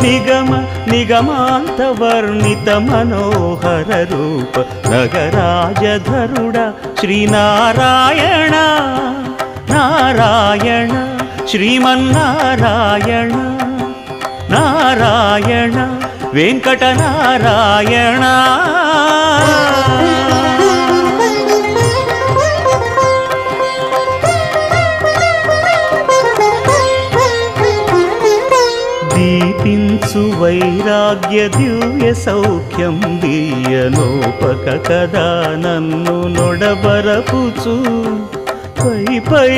నిగమ నిగమాంత వర్ణిత మనోహర రూప నగరాజధరుడ శ్రీనారాయణ నారాయణ శ్రీమన్నారాయణ నారాయణ వెంకటనారాయణ. దీపించు వైరాగ్య దివ్య సౌఖ్యం దీయనోపక కదా నన్ను నొడబరపుచు పై పై